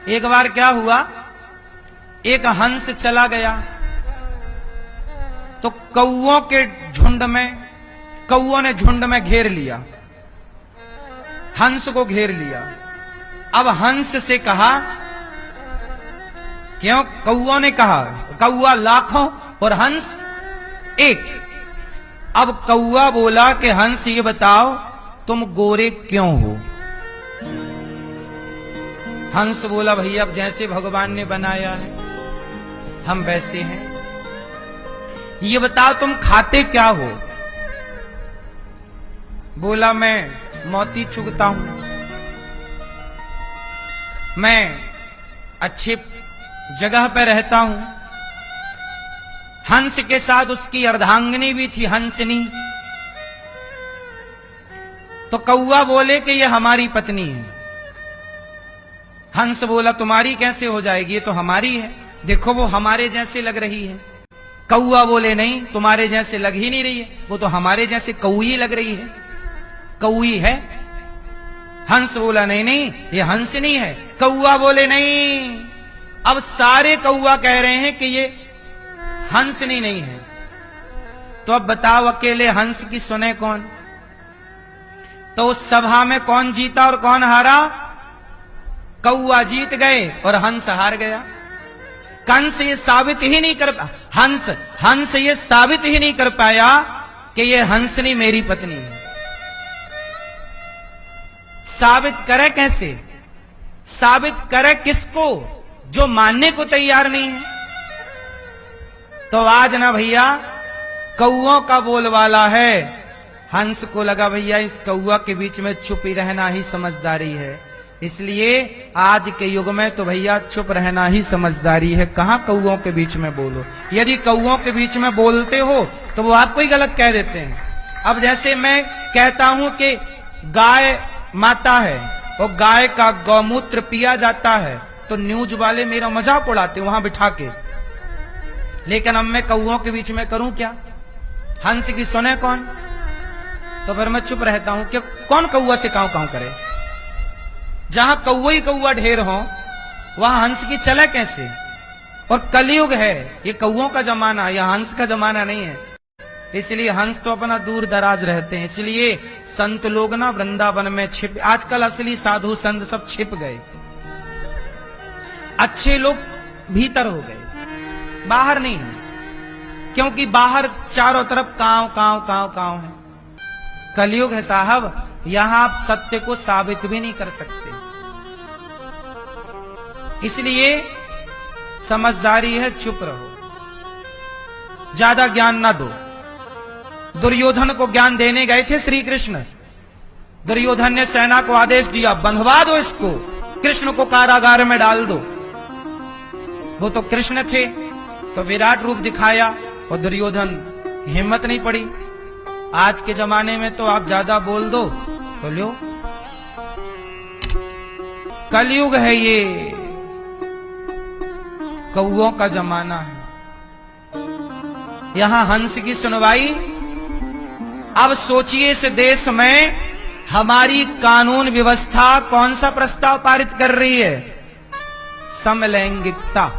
एक बार क्या हुआ, एक हंस चला गया तो कौओं के झुंड में, कौओं ने झुंड में घेर लिया, हंस को घेर लिया। अब हंस से कहा, क्यों? कौओं ने कहा, कौआ लाखों और हंस एक। अब कौआ बोला कि हंस ये बताओ तुम गोरे क्यों हो? हंस बोला भैया अब जैसे भगवान ने बनाया है हम वैसे हैं। ये बताओ तुम खाते क्या हो? बोला मैं मोती चुगता हूं, मैं अच्छे जगह पर रहता हूं। हंस के साथ उसकी अर्धांगिनी भी थी, हंसनी। तो कौआ बोले कि ये हमारी पत्नी है। हंस बोला तुम्हारी कैसे हो जाएगी, ये तो हमारी है, देखो वो हमारे जैसे लग रही है। कौआ बोले नहीं, तुम्हारे जैसे लग ही नहीं रही है, वो तो हमारे जैसे कौई लग रही है, कौई है। हंस बोला नहीं नहीं ये हंस नहीं है। कौआ बोले नहीं। अब सारे कौआ कह रहे हैं कि ये हंसनी नहीं है। तो अब बताओ अकेले हंस की सुने कौन? तो उस सभा में कौन जीता और कौन हारा? कौआ जीत गए और हंस हार गया। कंस ये साबित ही नहीं कर, हंस ये साबित ही नहीं कर पाया कि ये हंसनी मेरी पत्नी है। साबित करे कैसे? साबित करे किसको जो मानने को तैयार नहीं है? तो आज ना भैया कौओं का बोलवाला है। हंस को लगा भैया इस कौआ के बीच में चुप ही रहना ही समझदारी है, इसलिए आज के युग में तो भैया चुप रहना ही समझदारी है। कहां कौओं के बीच में बोलो। यदि कौओं के बीच में बोलते हो तो वो आपको ही गलत कह देते हैं। अब जैसे मैं कहता हूं कि गाय माता है और गाय का गौमूत्र पिया जाता है तो न्यूज वाले मेरा मजाक उड़ाते वहां बिठा के। लेकिन अब मैं कौओं के बीच में करूं क्या? हंस की सुने कौन? तो फिर मैं चुप रहता हूं कि कौन कौआ से काऊ काऊ करे। जहां कौआ ही कौआ ढेर हो वहां हंस की चले कैसे? और कलयुग है, ये कौओं का जमाना, यह हंस का जमाना नहीं है। इसलिए हंस तो अपना दूर दराज रहते हैं। इसलिए संत लोग ना वृंदावन में छिप, आजकल असली साधु संत सब छिप गए। अच्छे लोग भीतर हो गए, बाहर नहीं, क्योंकि बाहर चारों तरफ कांव कांव कांव कांव है। कलयुग है साहब, यहां आप सत्य को साबित भी नहीं कर सकते। इसलिए समझदारी है, चुप रहो, ज्यादा ज्ञान ना दो। दुर्योधन को ज्ञान देने गए थे श्री कृष्ण। दुर्योधन ने सेना को आदेश दिया बंधवा दो इसको, कृष्ण को कारागार में डाल दो। वो तो कृष्ण थे तो विराट रूप दिखाया और दुर्योधन हिम्मत नहीं पड़ी। आज के जमाने में तो आप ज्यादा बोल दो तो लो, कलयुग है, ये कौओं का जमाना है। यहां हंस की सुनवाई। अब सोचिए इस देश में हमारी कानून व्यवस्था कौन सा प्रस्ताव पारित कर रही है? समलैंगिकता।